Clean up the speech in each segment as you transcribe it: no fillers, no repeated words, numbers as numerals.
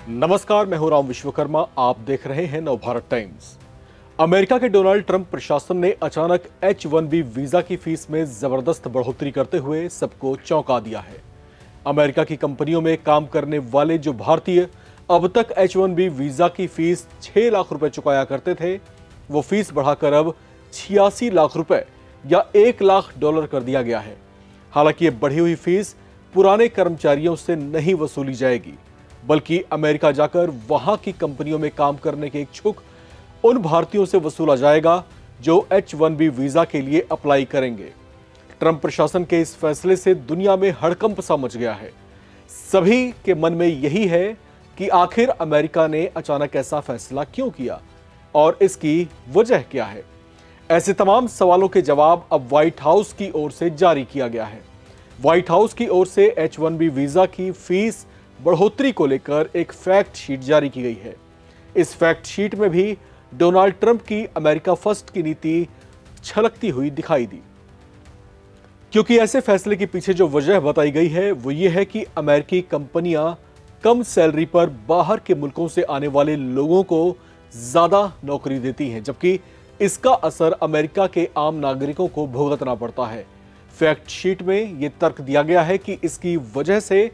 नमस्कार, मैं हूं राम विश्वकर्मा। आप देख रहे हैं नवभारत टाइम्स। अमेरिका के डोनाल्ड ट्रंप प्रशासन ने अचानक H-1B वीजा की फीस में जबरदस्त बढ़ोतरी करते हुए सबको चौंका दिया है। अमेरिका की कंपनियों में काम करने वाले जो भारतीय अब तक H-1B वीजा की फीस 6 लाख रुपए चुकाया करते थे, वो फीस बढ़ाकर अब 86 लाख रुपए या $1 लाख कर दिया गया है। हालांकि ये बढ़ी हुई फीस पुराने कर्मचारियों से नहीं वसूली जाएगी, बल्कि अमेरिका जाकर वहां की कंपनियों में काम करने के इच्छुक उन भारतीयों से वसूला जाएगा जो H-1B वीजा के लिए अप्लाई करेंगे। ट्रंप प्रशासन के इस फैसले से दुनिया में हड़कंप सा मच गया है। सभी के मन में यही है कि आखिर अमेरिका ने अचानक ऐसा फैसला क्यों किया और इसकी वजह क्या है। ऐसे तमाम सवालों के जवाब अब व्हाइट हाउस की ओर से जारी किया गया है। व्हाइट हाउस की ओर से H-1B वीजा की फीस बढ़ोतरी को लेकर एक फैक्ट शीट जारी की गई है। इस फैक्ट शीट में भी डोनाल्ड ट्रंप की अमेरिका फर्स्ट की नीति छलकती हुई दिखाई दी, क्योंकि ऐसे फैसले के पीछे जो वजह बताई गई है वो ये है कि अमेरिकी कंपनियां कम सैलरी पर बाहर के मुल्कों से आने वाले लोगों को ज्यादा नौकरी देती हैं, जबकि इसका असर अमेरिका के आम नागरिकों को भुगतना पड़ता है। फैक्ट शीट में यह तर्क दिया गया है कि इसकी वजह से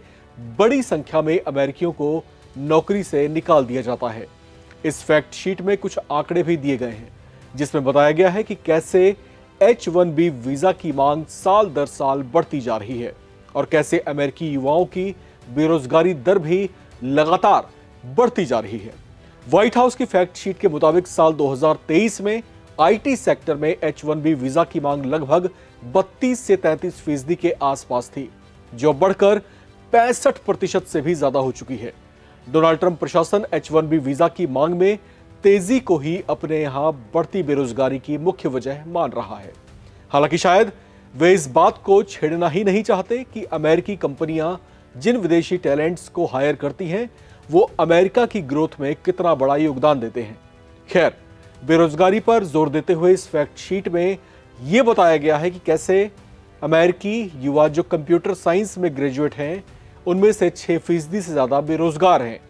बड़ी संख्या में अमेरिकियों को नौकरी से निकाल दिया जाता है। इस फैक्ट शीट में कुछ आंकड़े भी दिए गए हैं, जिसमें बताया गया है कि कैसे H-1B वीजा की मांग साल दर साल बढ़ती जा रही है और कैसे अमेरिकी युवाओं की बेरोजगारी दर भी लगातार बढ़ती जा रही है। व्हाइट हाउस की फैक्ट शीट के मुताबिक साल 2023 में IT सेक्टर में H-1B वीजा की मांग लगभग 32 से 33% के आसपास थी, जो बढ़कर 65% से भी ज्यादा हो चुकी है। डोनाल्ड ट्रंप प्रशासन H-1B वीजा की मांग में तेजी को ही अपने यहां बढ़ती बेरोजगारी की मुख्य वजह मान रहा है। हालांकि शायद वे इस बात को छेड़ना ही नहीं चाहते कि अमेरिकी कंपनियां जिन विदेशी टैलेंट्स को हायर करती हैं वो अमेरिका की ग्रोथ में कितना बड़ा योगदान देते हैं। खैर, बेरोजगारी पर जोर देते हुए इस फैक्ट शीट में यह बताया गया है कि कैसे अमेरिकी युवा जो कंप्यूटर साइंस में ग्रेजुएट हैं उनमें से 6% से ज्यादा बेरोजगार हैं,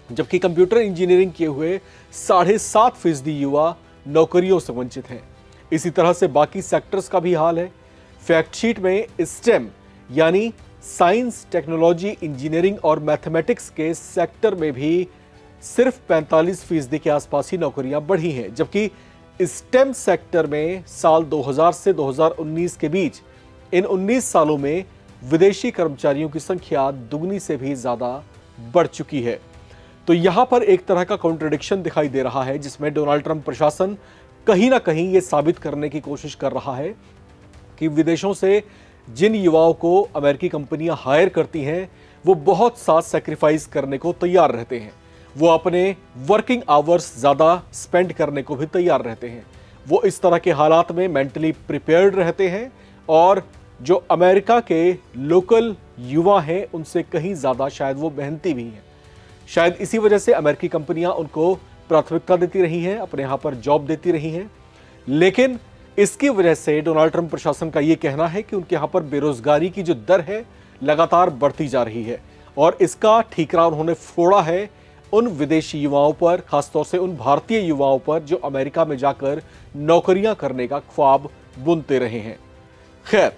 जबकि कंप्यूटर इंजीनियरिंग किए हुए 7.5% युवा नौकरियों से वंचित हैं। इसी तरह से बाकी सेक्टर्स का भी हाल है। फैक्ट शीट में स्टेम यानी साइंस, टेक्नोलॉजी, इंजीनियरिंग और मैथमेटिक्स के सेक्टर में भी सिर्फ 45% के आसपास ही नौकरियां बढ़ी हैं, जबकि स्टेम सेक्टर में साल 2000 से 2019 के बीच इन 19 सालों में विदेशी कर्मचारियों की संख्या दुगनी से भी ज्यादा बढ़ चुकी है। तो यहां पर एक तरह का कॉन्ट्रडिक्शन दिखाई दे रहा है, जिसमें डोनाल्ड ट्रंप प्रशासन कहीं ना कहीं यह साबित करने की कोशिश कर रहा है कि विदेशों से जिन युवाओं को अमेरिकी कंपनियां हायर करती हैं वो बहुत सा सैक्रिफाइस करने को तैयार रहते हैं। वो अपने वर्किंग आवर्स ज्यादा स्पेंड करने को भी तैयार रहते हैं। वो इस तरह के हालात में मेंटली प्रिपेयर्ड रहते हैं और जो अमेरिका के लोकल युवा हैं उनसे कहीं ज्यादा शायद वो मेहनती भी हैं। शायद इसी वजह से अमेरिकी कंपनियां उनको प्राथमिकता देती रही हैं, अपने यहां पर जॉब देती रही हैं। लेकिन इसकी वजह से डोनाल्ड ट्रंप प्रशासन का यह कहना है कि उनके यहां पर बेरोजगारी की जो दर है लगातार बढ़ती जा रही है और इसका ठीकरा उन्होंने फोड़ा है उन विदेशी युवाओं पर, खासतौर से उन भारतीय युवाओं पर जो अमेरिका में जाकर नौकरियां करने का ख्वाब बुनते रहे हैं। खैर,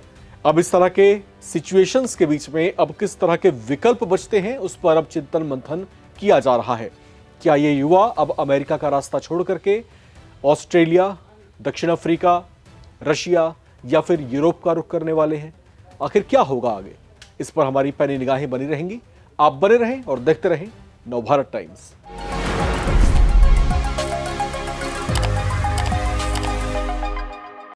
अब इस तरह के सिचुएशंस के बीच में अब किस तरह के विकल्प बचते हैं उस पर अब चिंतन मंथन किया जा रहा है। क्या ये युवा अब अमेरिका का रास्ता छोड़ करके ऑस्ट्रेलिया, दक्षिण अफ्रीका, रशिया या फिर यूरोप का रुख करने वाले हैं? आखिर क्या होगा आगे, इस पर हमारी पैनी निगाहें बनी रहेंगी। आप बने रहें और देखते रहें नवभारत टाइम्स।